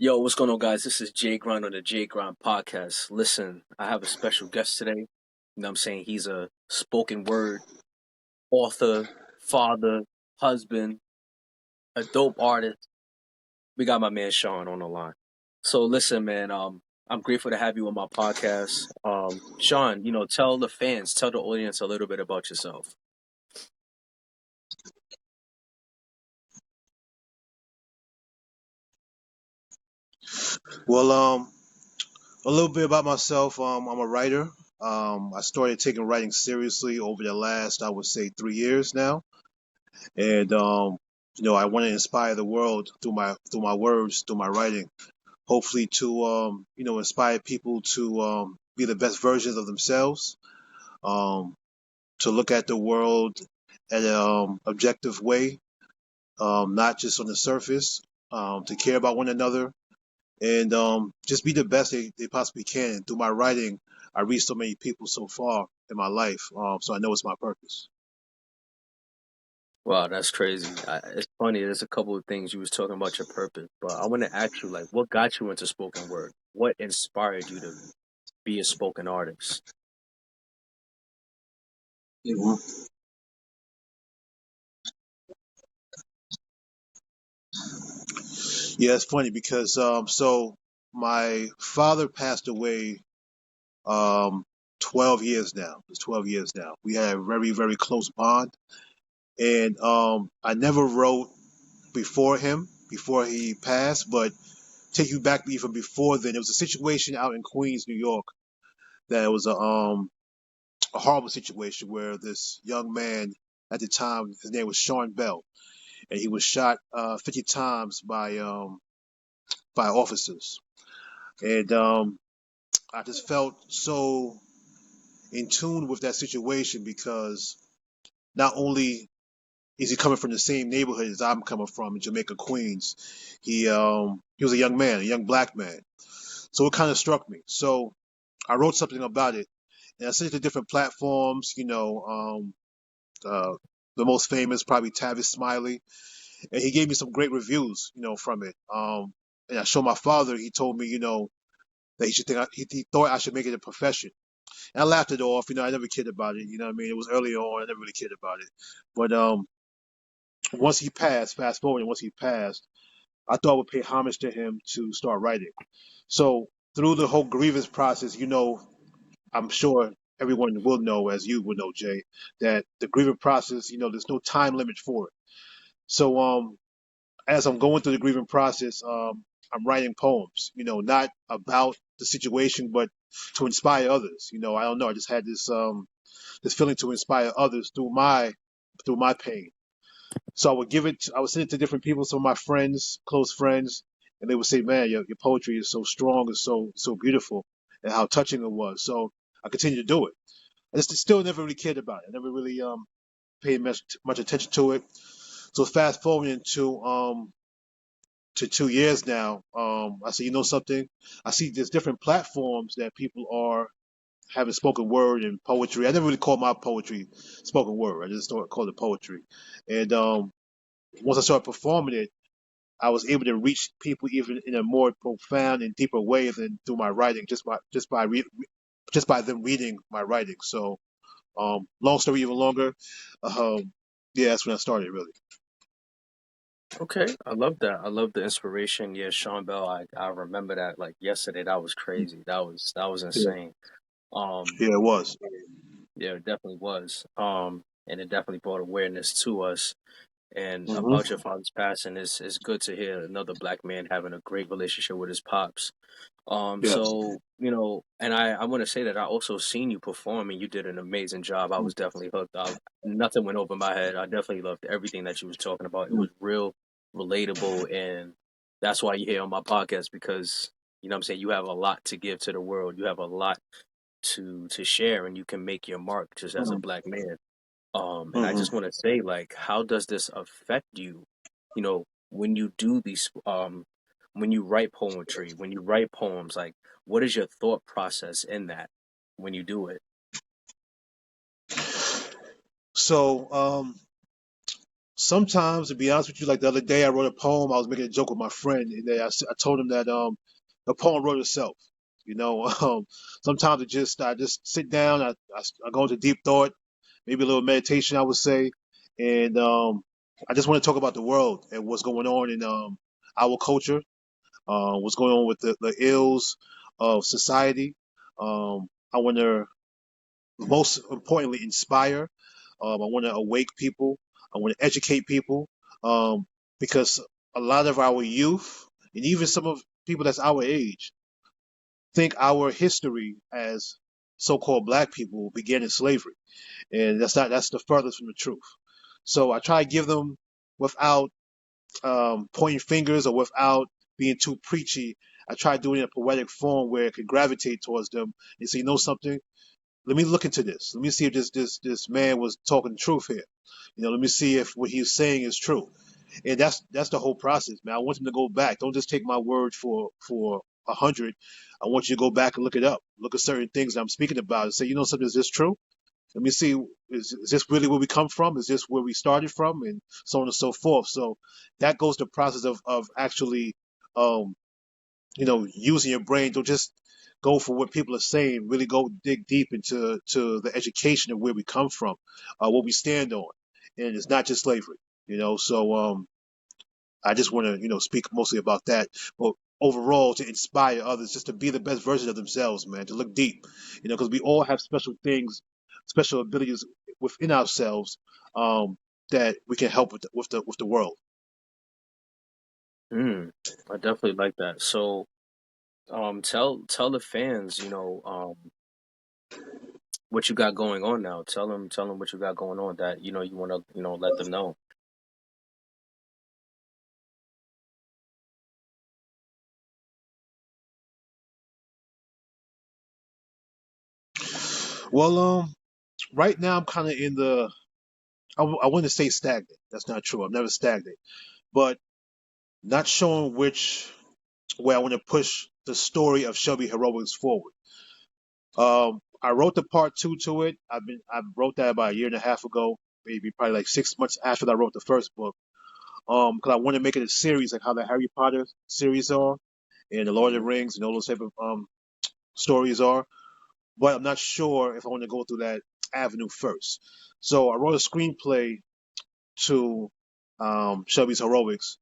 Yo, what's going on, guys? This is Jae Grind on the Jae Grind podcast. Listen, I have a special guest today. You know what I'm saying? He's a spoken word author, father, husband, a dope artist. We got my man Sean on the line. So listen, man, I'm grateful to have you on my podcast. Sean, tell the fans, tell the audience a little bit about yourself. Well, a little bit about myself. I'm a writer. I started taking writing seriously over the last, I would say, 3 years now, and I want to inspire the world through my words, through my writing. Hopefully, to inspire people to be the best versions of themselves. Um, to look at the world at an objective way, not just on the surface. To care about one another and just be the best they possibly can. And through my writing, I reached so many people so far in my life. So I know it's my purpose. Wow, that's crazy. It's funny. There's a couple of things you was talking about your purpose, but I want to ask you, like, what got you into spoken word? What inspired you to be a spoken artist? Mhm. Yeah, it's funny because so my father passed away um, 12 years now. It's 12 years now. We had a very, very close bond. And I never wrote before he passed, but take you back even before then. There was a situation out in Queens, New York, that was a horrible situation where this young man at the time, his name was Sean Bell, and he was shot 50 times by officers. And I just felt so in tune with that situation because not only is he coming from the same neighborhood as I'm coming from in Jamaica, Queens, he was a young man, a young black man. So it kind of struck me. So I wrote something about it, and I sent it to different platforms. Uh, the most famous probably Tavis Smiley, and he gave me some great reviews, from it. And I showed my father. He told me, that he thought I should make it a profession. And I laughed it off. I never cared about it. You know what I mean? It was early on. I never really cared about it. But once he passed, fast forward, and once he passed, I thought I would pay homage to him to start writing. So through the whole grievance process, I'm sure everyone will know, as you will know, Jay, that the grieving process, there's no time limit for it. So as I'm going through the grieving process, I'm writing poems, not about the situation, but to inspire others. I don't know. I just had this feeling to inspire others through my pain. So I would send it to different people, some of my friends, close friends, and they would say, "Man, your poetry is so strong and so beautiful, and how touching it was." So I continue to do it. I just still never really cared about it. I never really paid much attention to it. So fast forwarding to 2 years now, I say, you know something? I see there's different platforms that people are having spoken word and poetry. I never really called my poetry spoken word. I just called it poetry. And once I started performing it, I was able to reach people even in a more profound and deeper way than through my writing, just by them reading my writing. So, long story even longer. Yeah, that's when I started really. Okay, I love that. I love the inspiration. Yeah, Sean Bell. I remember that like yesterday. That was crazy. That was Yeah, insane. Um, yeah, it was. yeah, it definitely was. And it definitely brought awareness to us. And about Hmm. your father's passing, it's good to hear another black man having a great relationship with his pops. Yes. And I want to say that I also seen you perform and you did an amazing job. I was definitely hooked. Nothing went over my head. I definitely loved everything that you was talking about. It was real, relatable, and that's why you're here on my podcast because you know what I'm saying you have a lot to give to the world. You have a lot to share, and you can make your mark just as a black man. And I just Hmm. want to say, like, how does this affect you? When you do these, when you write poetry, when you write poems, like, what is your thought process in that when you do it? So, Sometimes, to be honest with you, like the other day, I wrote a poem. I was making a joke with my friend, and then I told him that the poem wrote itself. You know, sometimes I just sit down, I go into deep thought, maybe a little meditation, I would say, and I just want to talk about the world and what's going on in our culture, what's going on with the ills of society. I want to most importantly inspire. I want to awake people. I want to educate people um, because a lot of our youth and even some of people that's our age think our history as so-called black people began in slavery, and that's the furthest from the truth. So I try to give them without pointing fingers or without being too preachy. I try to do it in a poetic form where it can gravitate towards them and say, you know something, let me look into this. Let me see if this man was talking the truth here. You know, let me see if what he's saying is true. And that's the whole process, man. I want them to go back. Don't just take my word for 100. I want you to go back and look it up. Look at certain things I'm speaking about and say, you know something, is this true? Let me see, is this really where we come from? Is this where we started from? And so on and so forth. So that goes the process of actually um, using your brain. Don't just go for what people are saying. Really go dig deep into the education of where we come from, what we stand on, and it's not just slavery. So I just want to speak mostly about that, but overall to inspire others just to be the best version of themselves, man. To look deep, because we all have special things, special abilities within ourselves um, that we can help with the world. Mm, I definitely like that. So, tell the fans, what you got going on now. Tell them what you got going on that you want to let them know. Well, right now I'm kind of in the I wouldn't say stagnant. That's not true. I'm never stagnant, but not showing which way I want to push the story of Shelby Heroics forward. I wrote the part two to it. I wrote that about a year and a half ago, maybe probably like 6 months after I wrote the first book. Because I want to make it a series like how the Harry Potter series are, and the Lord of the Hmm. Rings and all those type of stories are. But I'm not sure if I want to go through that avenue first. So I wrote a screenplay to Shelby's Heroics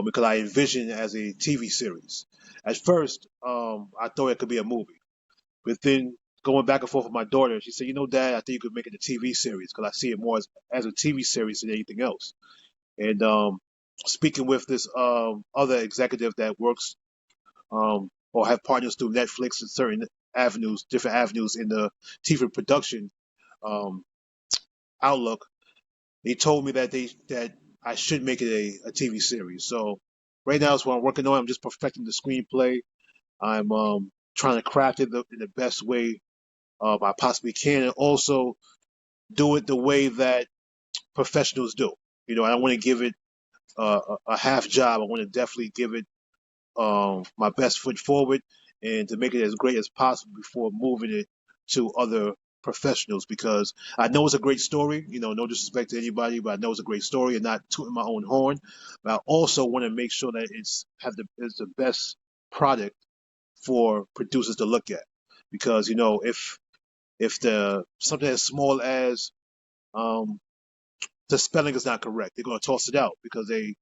because I envisioned it as a TV series. At first, I thought it could be a movie, but then going back and forth with my daughter, she said, "You know, Dad, I think you could make it a TV series because I see it more as a TV series than anything else." And speaking with this other executive that works or have partners through Netflix and certain avenues, different avenues in the TV production um, outlook, they told me that I should make it a TV series. So right now is what I'm working on. I'm just perfecting the screenplay. I'm trying to craft it in the best way I possibly can, and also do it the way that professionals do. I don't want to give it a half job. I want to definitely give it my best foot forward and to make it as great as possible before moving it to other professionals because I know it's a great story. No disrespect to anybody, but I know it's a great story and not tooting my own horn. But I also want to make sure that it's the best product for producers to look at because if the something as small as um, the spelling is not correct. They're going to toss it out because they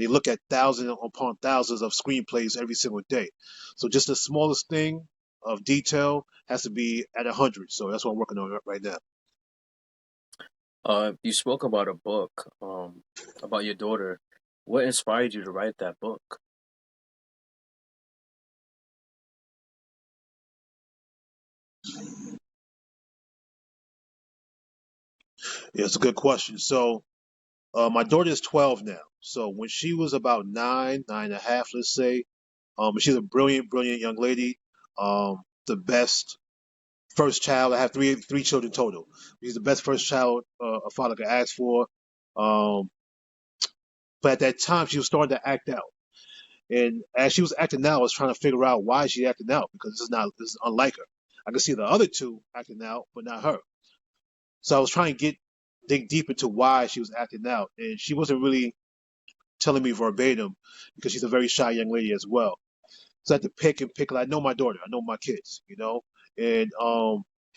look at thousands upon thousands of screenplays every single day. So just the smallest thing of detail has to be at 100. So that's what I'm working on right now. You spoke about a book, about your daughter. What inspired you to write that book? Yeah, it's a good question. So my daughter is 12 now. So when she was about 9, 9 and a half, let's say, she's a brilliant, brilliant young lady. The best first child. I have three children total. She's the best first child a father could ask for. Um, but at that time, she was starting to act out. And as she was acting out, I was trying to figure out why she acting out because this is unlike her. I could see the other two acting out, but not her. So I was trying to get dig deep into why she was acting out, and she wasn't really telling me verbatim because she's a very shy young lady as well. So I had to pick and pick. Like, I know my daughter, I know my kids, and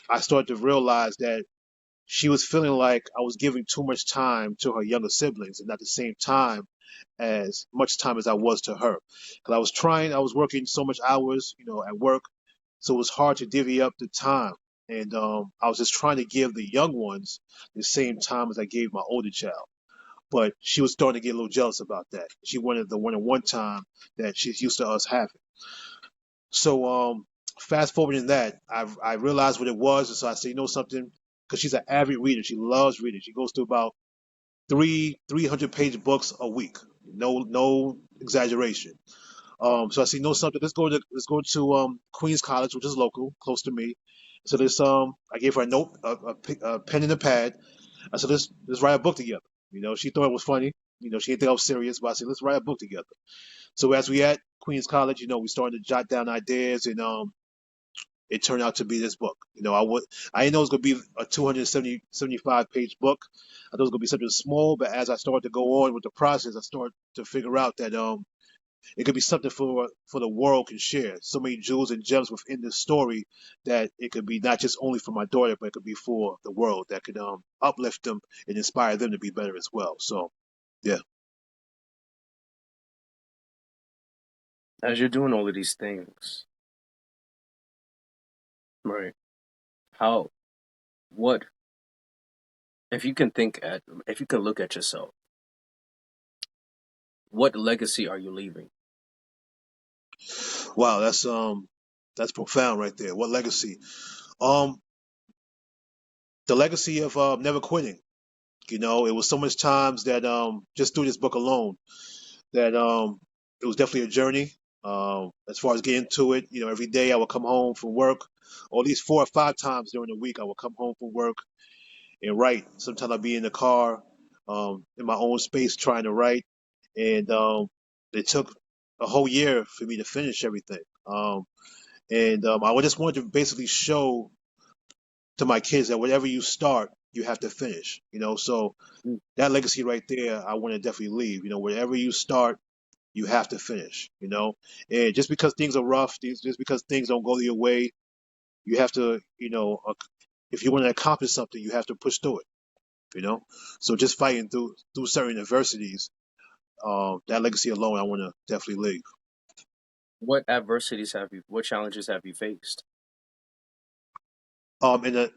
I started to realize that she was feeling like I was giving too much time to her younger siblings and at the same time as much time as I was to her. Because I was working so much hours, at work, so it was hard to divvy up the time. And I was just trying to give the young ones the same time as I gave my older child. But she was starting to get a little jealous about that. She wanted the one-on-one time that she's used to us having. So fast forwarding that, I realized what it was, and so I said, something, because she's an avid reader. She loves reading. She goes through about 300-page books a week. No exaggeration. So I said, something. Let's go to Queens College, which is local, close to me. So I gave her a note, a pen and a pad. I said, let's write a book together. She thought it was funny. She didn't think I was serious, but I said, let's write a book together. So as we at Queens College, we started to jot down ideas, and it turned out to be this book. I didn't know it was going to be a 275-page book. I thought it was going to be something small, but as I started to go on with the process, I started to figure out that it could be something for the world can share. So many jewels and gems within this story that it could be not just only for my daughter, but it could be for the world that could uplift them and inspire them to be better as well. So yeah. As you're doing all of these things, right? How, what, if you can look at yourself, what legacy are you leaving? Wow, that's profound right there. What legacy? Um, the legacy of never quitting. It was so much times that just through this book alone that it was definitely a journey. As far as getting to it, every day I would come home from work, or at least 4 or 5 times during the week I would come home from work and write. Sometimes I'd be in the car, in my own space trying to write, and it took a whole year for me to finish everything. And I just wanted to basically show to my kids that whatever you start, you have to finish. So Mm. that legacy right there, I want to definitely leave. Whatever you start, you have to finish. And just because things are rough, just because things don't go your way, you have to, if you want to accomplish something, you have to push through it. You know, so just fighting through certain adversities, that legacy alone, I want to definitely leave. What challenges have you faced? In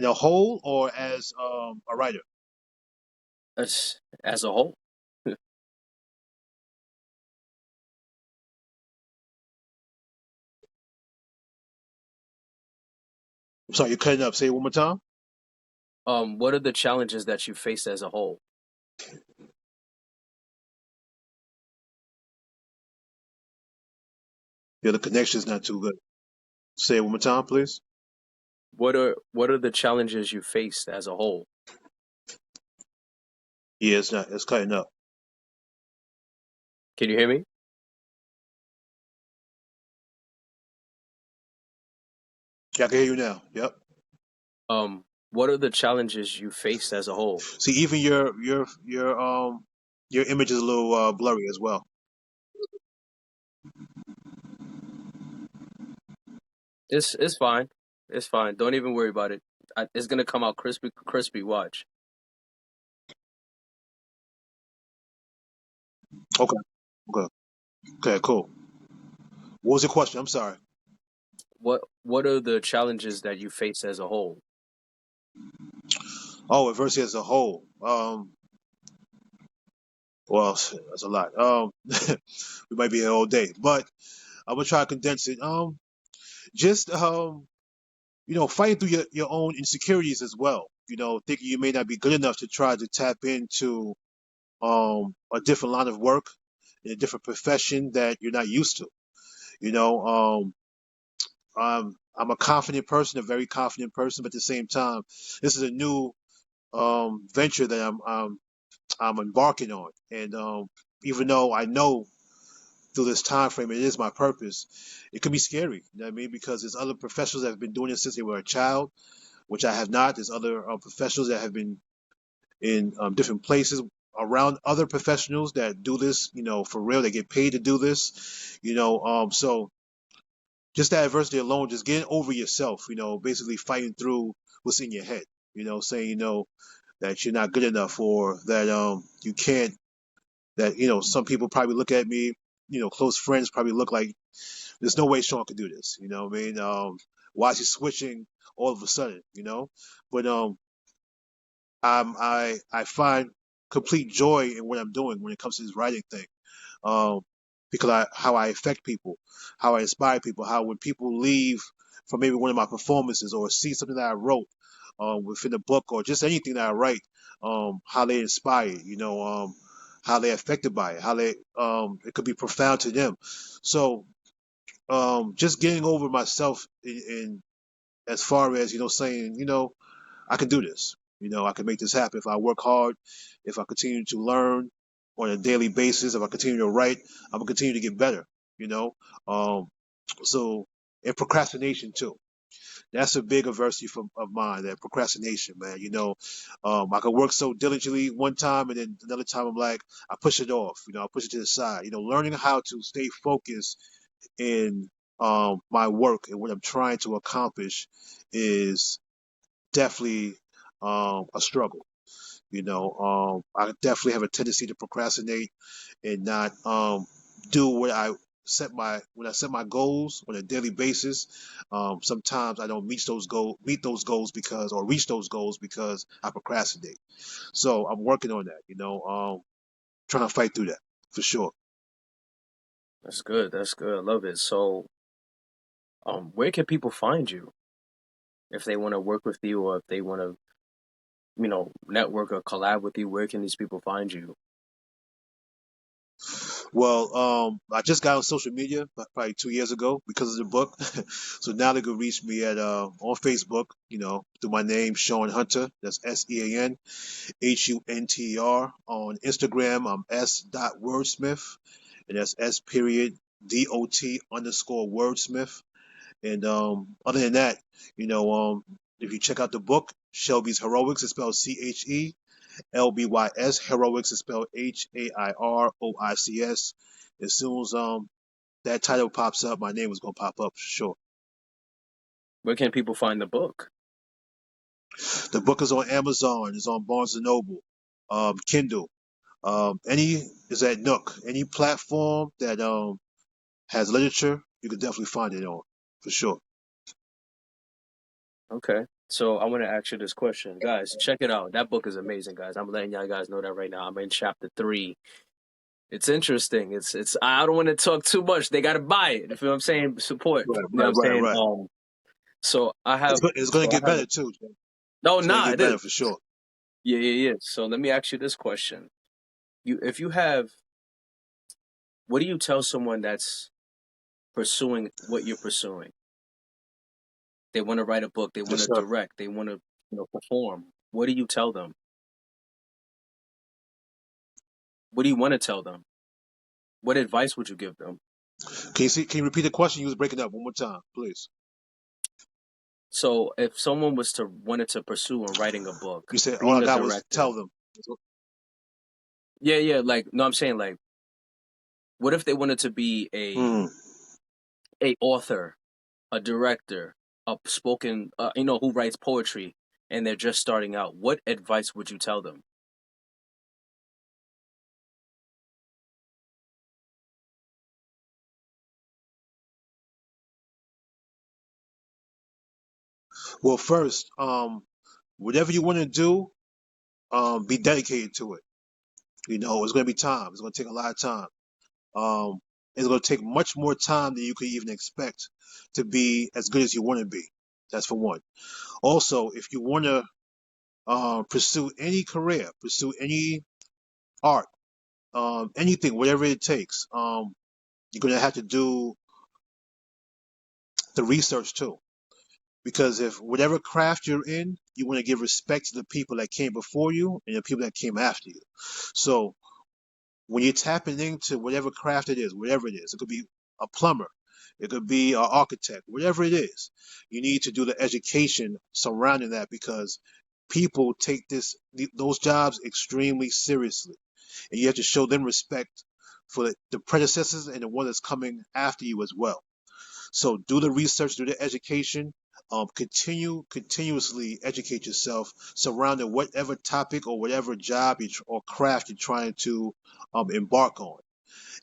a whole or as a writer. As a whole? I'm sorry, you're cutting up. Say it one more time. What are the challenges that you faced as a whole? Yeah, the connection's not too good. Say it one more time, please. What are the challenges you faced as a whole? Yeah, it's not. It's cutting up. Can you hear me? Yeah, I can hear you now. Yep. What are the challenges you faced as a whole? See, even your image is a little blurry as well. It's fine. It's fine. Don't even worry about it. It's gonna come out crispy, crispy. Watch. Okay. Okay. Okay. Cool. What was your question? I'm sorry. What are the challenges that you face as a whole? Oh, adversity as a whole. Well, that's a lot. We might be here all day, but I'm gonna try to condense it. Just fighting through your own insecurities as well. Thinking you may not be good enough to try to tap into a different line of work in a different profession that you're not used to. You know, I'm a confident person, a very confident person, but at the same time, this is a new venture that I'm embarking on, and even though I know through this time frame it is my purpose, it can be scary. You know what I mean? Because there's other professionals that have been doing this since they were a child, which I have not. There's other professionals that have been in different places around other professionals that do this, for real. They get paid to do this, so just that adversity alone, just getting over yourself, basically fighting through what's in your head, saying, that you're not good enough, or that you can't, that, some people probably look at me, close friends probably look like, there's no way Sean could do this, what I mean? Why is he switching all of a sudden, But I find complete joy in what I'm doing when it comes to this writing thing. Um, because how I affect people, how I inspire people, how when people leave from maybe one of my performances or see something that I wrote within a book or just anything that I write, how they inspire, how they're affected by it, how they it could be profound to them. So just getting over myself in as far as saying I can do this. I can make this happen if I work hard, if I continue to learn on a daily basis, if I continue to write, I'm gonna continue to get better. You know, um, so and procrastination too. That's a big adversity of mine. That procrastination, man. I could work so diligently one time, and then another time I'm like, I push it off. I push it to the side. Learning how to stay focused in my work and what I'm trying to accomplish is definitely a struggle. I definitely have a tendency to procrastinate and not do what I when I set my goals on a daily basis. Sometimes I don't meet those goals because or reach those goals because I procrastinate. So I'm working on that. Trying to fight through that for sure. That's good. That's good. I love it. So, where can people find you if they want to work with you or if they want to, network or collab with you? Where can these people find you? Well, I just got on social media probably 2 years ago because of the book. So now they can reach me at on Facebook, through my name, Sean Hunter. That's SeanHunter. On Instagram, I'm s.wordsmith, and that's s period dot_wordsmith. And other than that, if you check out the book, Shelby's Heroics, it's spelled Chelbys. Heroics is spelled Hairoics. As soon as that title pops up, my name is gonna pop up for sure. Where can people find the book? The book is on Amazon. It's on Barnes and Noble, Kindle. Any is at Nook. Any platform that has literature, you can definitely find it on for sure. Okay. So I want to ask you this question, guys. Check it out. That book is amazing, guys. I'm letting y'all guys know that right now. I'm in chapter 3. It's interesting. It's. I don't want to talk too much. They got to buy it. You feel what I'm saying? Support. Right, You know what right, I'm right, saying? right. So I have. It's gonna So I get have. better too. No, It's gonna nah, get it is. better for sure. Yeah, yeah, yeah. So let me ask you this question. If you have, what do you tell someone that's pursuing what you're pursuing? They want to write a book. They want Yes, to sir. direct. They want to, perform. What do you tell them? What do you want to tell them? What advice would you give them? Can you repeat the question? You was breaking up one more time, please. So if someone was to wanted to pursue on writing a book, You said all I being a got was director, tell them. yeah, yeah, like no, I'm saying like, what if they wanted to be Hmm. a author, a director, a spoken, who writes poetry, and they're just starting out? What advice would you tell them? Well, first, whatever you want to do, be dedicated to it. It's going to be time. It's going to take a lot of time. Um, it's going to take much more time than you could even expect to be as good as you want to be. That's for one. Also, if you want to pursue any career, pursue any art, anything, whatever it takes, you're going to have to do the research too. Because if whatever craft you're in, you want to give respect to the people that came before you and the people that came after you. So when you're tapping into whatever craft it is, whatever it is, it could be a plumber, it could be an architect, whatever it is, you need to do the education surrounding that because people take those jobs extremely seriously, and you have to show them respect for the predecessors and the one that's coming after you as well. So do the research, do the education, continuously educate yourself surrounding whatever topic or whatever job or craft you're trying to embark on.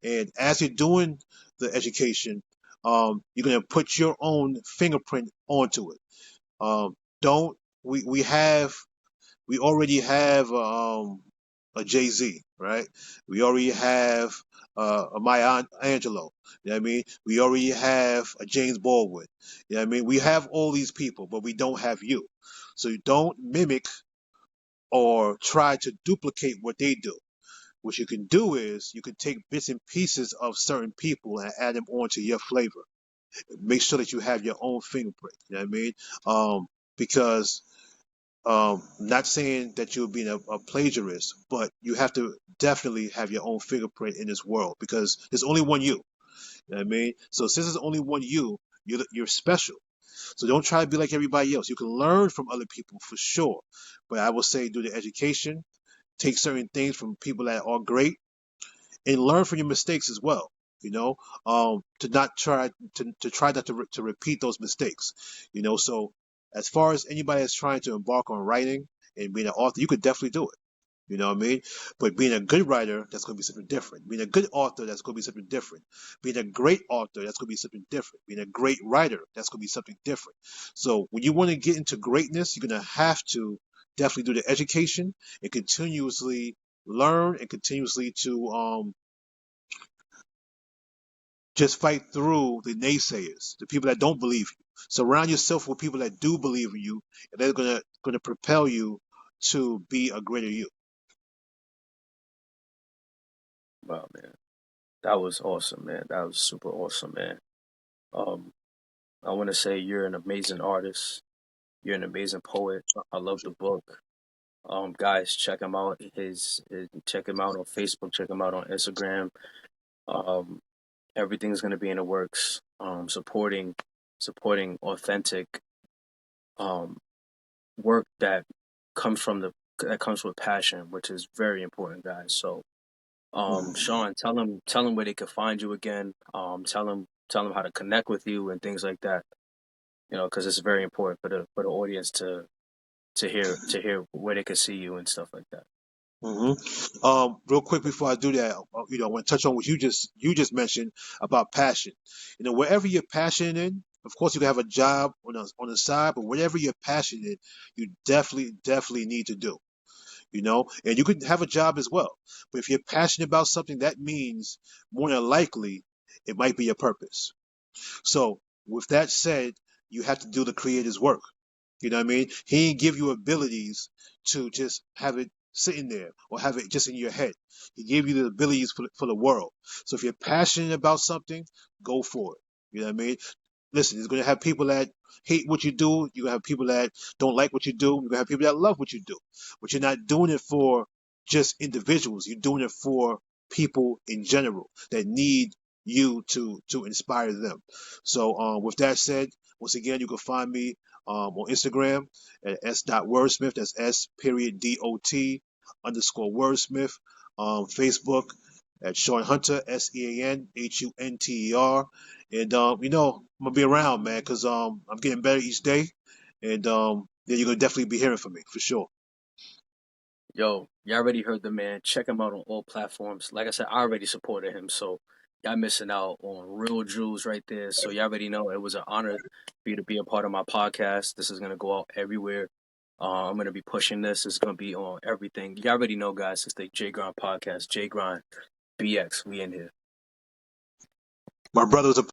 And as you're doing the education, you're going to put your own fingerprint onto it. Don't we already have a Jay Z, right? We already have a Maya Angelou. You know what I mean? We already have a James Baldwin. You know what I mean? We have all these people, but we don't have you. So you don't mimic or try to duplicate what they do. What you can do is you can take bits and pieces of certain people and add them onto your flavor. Make sure that you have your own fingerprint. You know what I mean? Because not saying that you're being a plagiarist, but you have to definitely have your own fingerprint in this world because there's only one you. You know what I mean? So since there's only one you, you're special. So don't try to be like everybody else. You can learn from other people for sure, but I will say do the education, take certain things from people that are great, and learn from your mistakes as well. You know, to not try to try not to repeat those mistakes. You know, so as far as anybody that's trying to embark on writing and being an author, you could definitely do it. You know what I mean? But being a good writer, that's going to be something different. Being a good author, that's going to be something different. Being a great author, that's going to be something different. Being a great writer, that's going to be something different. So when you want to get into greatness, you're going to have to definitely do the education and continuously learn and continuously to just fight through the naysayers, the people that don't believe you. Surround yourself with people that do believe in you, and they're gonna propel you to be a greater you. Wow, man, that was awesome, man. That was super awesome, man. Um, I want to say you're an amazing artist. You're an amazing poet. I love the book. Guys, check him out. Check him out on Facebook. Check him out on Instagram. Um, Everything's gonna be in the works. Supporting authentic um work that comes with passion, which is very important, guys. So, Sean, tell them where they can find you again. Tell them how to connect with you and things like that. You know, because it's very important for the audience to hear where they can see you and stuff like that. Real quick before I do that, I want to touch on what you just mentioned about passion. You know, wherever you're passionate in, of course, you can have a job on the side, but whatever you're passionate in, you definitely need to do. You know, and you could have a job as well, but if you're passionate about something, that means more than likely it might be your purpose. So, with that said, you have to do the creator's work. You know what I mean? He didn't give you abilities to just have it sitting there or have it just in your head. He gave you the abilities for the world. So if you're passionate about something, go for it. You know what I mean? Listen, you're going to have people that hate what you do. You're going to have people that don't like what you do. You're going to have people that love what you do. But you're not doing it for just individuals. You're doing it for people in general that need you to inspire them. So with that said, once again, you can find me on Instagram at s.wordsmith. That's S period DOT underscore wordsmith. Facebook at Sean Hunter, SeanHunter. And I'm gonna be around, man, because I'm getting better each day, and yeah, you're gonna definitely be hearing from me for sure. Yo, y'all already heard the man. Check him out on all platforms. Like I said, I already supported him, so y'all missing out on real jewels right there. So y'all already know it was an honor for you to be a part of my podcast. This is gonna go out everywhere. I'm gonna be pushing this. It's gonna be on everything. Y'all already know, guys. It's the Jae Grind podcast. Jae Grind BX. We in here. My brother was a